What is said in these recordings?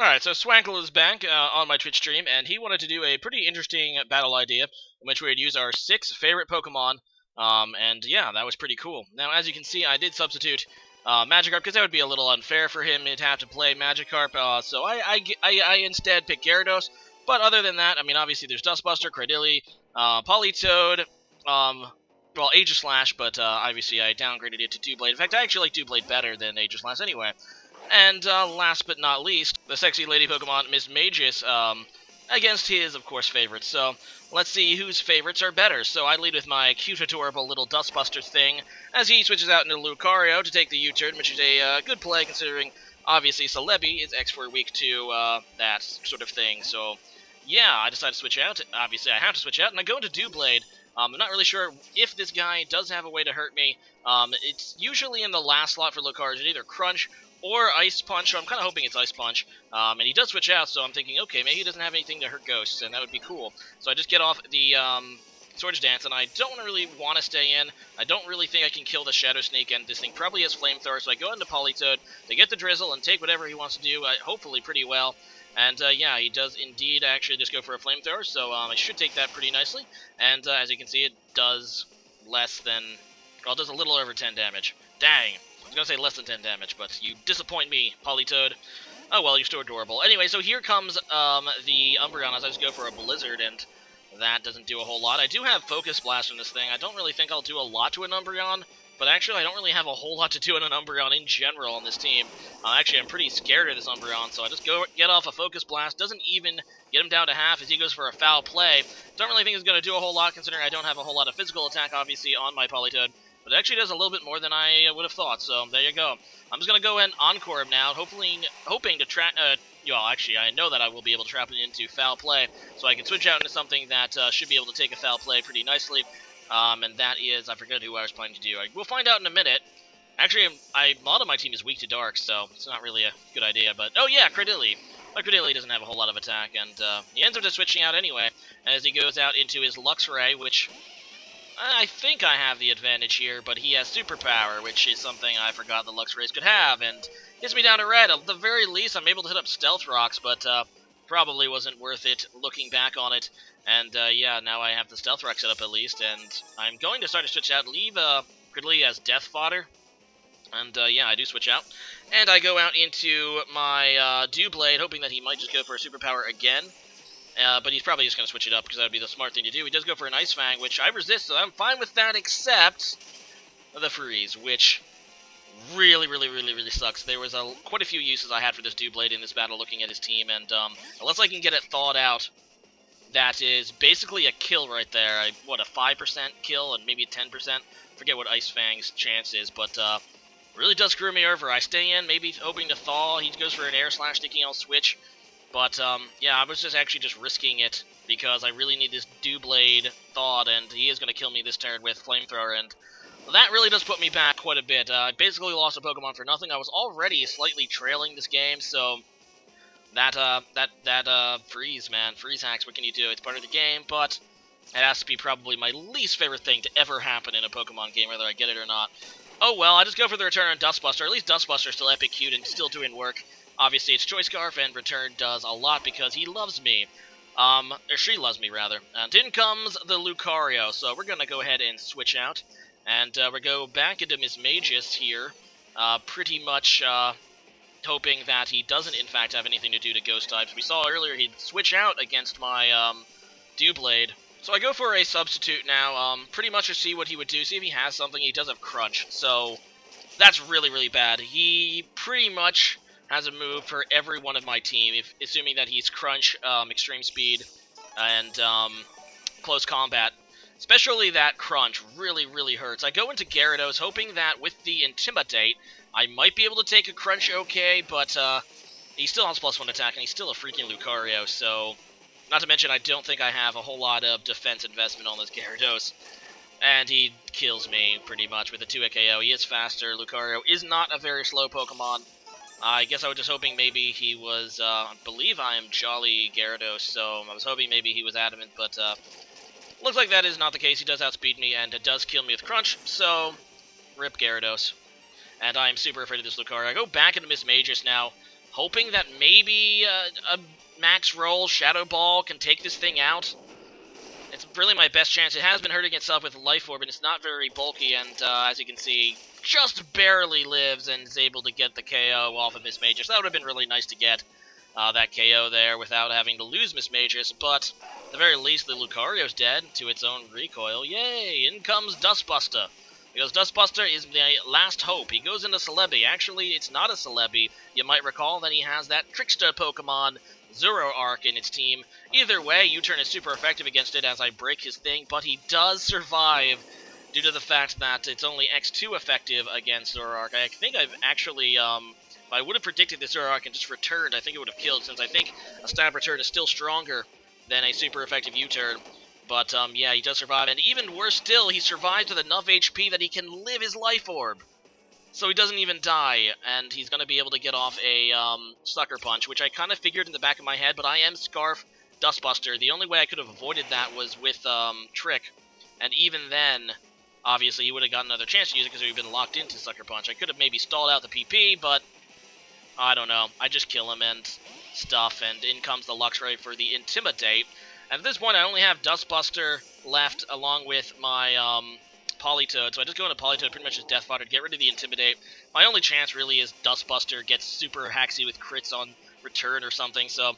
Alright, so Swankle is back on my Twitch stream, and he wanted to do a pretty interesting battle idea in which we would use our 6 favorite Pokemon, and yeah, that was pretty cool. Now, as you can see, I did substitute Magikarp, because that would be a little unfair for him to have to play Magikarp, so I instead picked Gyarados, but other than that, I mean, obviously there's Dustbuster, Cradily, Politoed, well, Aegislash, but obviously I downgraded it to Doublade. In fact, I actually like Doublade better than Aegislash anyway. And last but not least, the sexy lady Pokemon, Miss Magus, against his, of course, favorites. So let's see whose favorites are better. So I lead with my cute, adorable little Dustbuster thing, as he switches out into Lucario to take the U-turn, which is a good play considering, obviously, Celebi is X for weak to that sort of thing. So yeah, I decided to switch out. Obviously, I have to switch out, and I go into Doublade. I'm not really sure if this guy does have a way to hurt me. It's usually in the last slot for Lucario. It's either Crunch or Ice Punch, so I'm kind of hoping it's Ice Punch. And he does switch out, so I'm thinking, okay, maybe he doesn't have anything to hurt Ghosts, and that would be cool. So I just get off the Swords Dance, and I don't really want to stay in. I don't really think I can kill the Shadow Sneak, and this thing probably has Flamethrower, so I go into Politoed to get the Drizzle and take whatever he wants to do, hopefully pretty well. And yeah, he does indeed actually just go for a Flamethrower, so I should take that pretty nicely. And as you can see, it does less than, well, it does a little over 10 damage. Dang. I was going to say less than 10 damage, but you disappoint me, Politoed. Oh well, you're still adorable. Anyway, so here comes the Umbreon as I just go for a Blizzard, and that doesn't do a whole lot. I do have Focus Blast on this thing. I don't really think I'll do a lot to an Umbreon, but actually I don't really have a whole lot to do in an Umbreon in general on this team. Actually, I'm pretty scared of this Umbreon, so I just get off a Focus Blast. Doesn't even get him down to half as he goes for a Foul Play. Don't really think it's going to do a whole lot considering I don't have a whole lot of physical attack, obviously, on my Politoed. But it actually does a little bit more than I would have thought, so there you go. I'm just going to go and Encore him now, hoping to trap... well, actually, I know that I will be able to trap it into Foul Play, so I can switch out into something that should be able to take a Foul Play pretty nicely. And that is... I forget who I was planning to do. We'll find out in a minute. Actually, a lot of my team is weak to Dark, so it's not really a good idea, but... Oh yeah, Cradily. My Cradily doesn't have a whole lot of attack, and he ends up just switching out anyway, as he goes out into his Luxray, which... I think I have the advantage here, but he has Superpower, which is something I forgot the Luxrays could have, and gets me down to red. At the very least, I'm able to hit up Stealth Rocks, but probably wasn't worth it looking back on it. And yeah, now I have the Stealth Rock set up at least, and I'm going to start to switch out, leave Cradily as Death Fodder. And yeah, I do switch out. And I go out into my Doublade, hoping that he might just go for a Superpower again. But he's probably just going to switch it up because that would be the smart thing to do. He does go for an Ice Fang, which I resist, so I'm fine with that, except the Freeze, which really sucks. There was quite a few uses I had for this Doublade in this battle looking at his team, and unless I can get it thawed out, that is basically a kill right there. What, a 5% kill and maybe a 10%? Forget what Ice Fang's chance is, but really does screw me over. I stay in, maybe hoping to thaw. He goes for an Air Slash, thinking I'll switch. But, yeah, I was just risking it, because I really need this Doublade thawed, and he is going to kill me this turn with Flamethrower, and that really does put me back quite a bit. I basically lost a Pokemon for nothing. I was already slightly trailing this game, so that Freeze, man, Freeze Hacks, what can you do? It's part of the game, but it has to be probably my least favorite thing to ever happen in a Pokemon game, whether I get it or not. Oh, well, I just go for the return on Dustbuster. At least Dustbuster's still epic cute and still doing work. Obviously, it's Choice Scarf, and Return does a lot because he loves me. Or she loves me, rather. And in comes the Lucario, so we're going to go ahead and switch out. And we go back into Miss Magus here, pretty much hoping that he doesn't, in fact, have anything to do to Ghost types. We saw earlier he'd switch out against my Doublade. So I go for a substitute now, pretty much to see what he would do, see if he has something. He does have Crunch, so that's really bad. He pretty much has a move for every one of my team, assuming that he's Crunch, Extreme Speed, and Close Combat. Especially that Crunch really hurts. I go into Gyarados hoping that with the Intimidate, I might be able to take a Crunch okay, but he still has +1 attack, and he's still a freaking Lucario, so... Not to mention, I don't think I have a whole lot of defense investment on this Gyarados. And he kills me, pretty much, with a 2-hit KO. He is faster. Lucario is not a very slow Pokemon. I guess I was just hoping maybe he was, I believe I am Jolly Gyarados, so I was hoping maybe he was adamant, but, looks like that is not the case. He does outspeed me, and it does kill me with Crunch, so, rip Gyarados. And I am super afraid of this Lucario. I go back into Miss Magus now, hoping that maybe a max roll Shadow Ball can take this thing out. It's really my best chance. It has been hurting itself with Life Orb, and it's not very bulky, and as you can see, just barely lives and is able to get the KO off of Miss Magus. That would have been really nice to get that KO there without having to lose Miss Magus, but at the very least, the Lucario's dead to its own recoil. Yay! In comes Dustbuster. Because Dustbuster is the last hope. He goes into Celebi. Actually, it's not a Celebi. You might recall that he has that Trickster Pokemon, Zoroark, in its team. Either way, U-turn is super effective against it as I break his thing, but he does survive due to the fact that it's only X2 effective against Zoroark. I think I've actually, if I would have predicted this Zoroark and just returned, I think it would have killed, since I think a stab return is still stronger than a super effective U-turn. But, yeah, he does survive, and even worse still, he survives with enough HP that he can live his Life Orb. So he doesn't even die, and he's going to be able to get off a Sucker Punch, which I kind of figured in the back of my head, but I am Scarf Dustbuster. The only way I could have avoided that was with Trick, and even then, obviously, he would have gotten another chance to use it because we've been locked into Sucker Punch. I could have maybe stalled out the PP, but I don't know. I just kill him and stuff, and in comes the Luxray for the Intimidate. And at this point, I only have Dustbuster left along with my Politoed, so I just go into Politoed, pretty much just Death Fodder to get rid of the Intimidate. My only chance really is Dustbuster gets super haxy with crits on return or something, so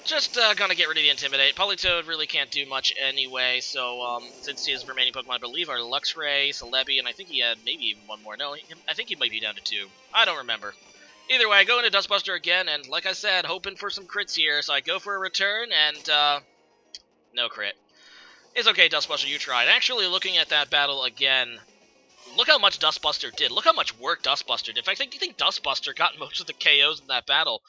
just gonna get rid of the Intimidate. Politoed really can't do much anyway, so since his remaining Pokemon, I believe, are Luxray, Celebi, and I think he had maybe even one more. No, I think he might be down to 2. I don't remember. Either way, I go into Dustbuster again, and like I said, hoping for some crits here, so I go for a return, and no crit. It's okay, Dustbuster, you tried. Actually, looking at that battle again, look how much Dustbuster did. Look how much work Dustbuster did. In fact, I think Dustbuster got most of the KOs in that battle.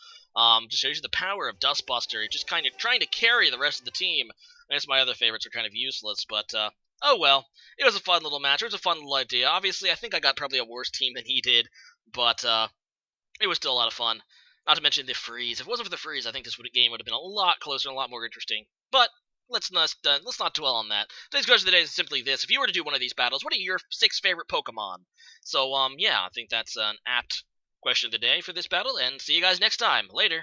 Just shows you the power of Dustbuster. Just kind of trying to carry the rest of the team. I guess my other favorites are kind of useless, but oh well. It was a fun little match. It was a fun little idea. Obviously, I think I got probably a worse team than he did, but it was still a lot of fun. Not to mention the freeze. If it wasn't for the freeze, I think this game would have been a lot closer and a lot more interesting. But let's not dwell on that. Today's question of the day is simply this: if you were to do one of these battles, what are your 6 favorite Pokemon? So yeah, I think that's an apt question of the day for this battle, and see you guys next time. Later.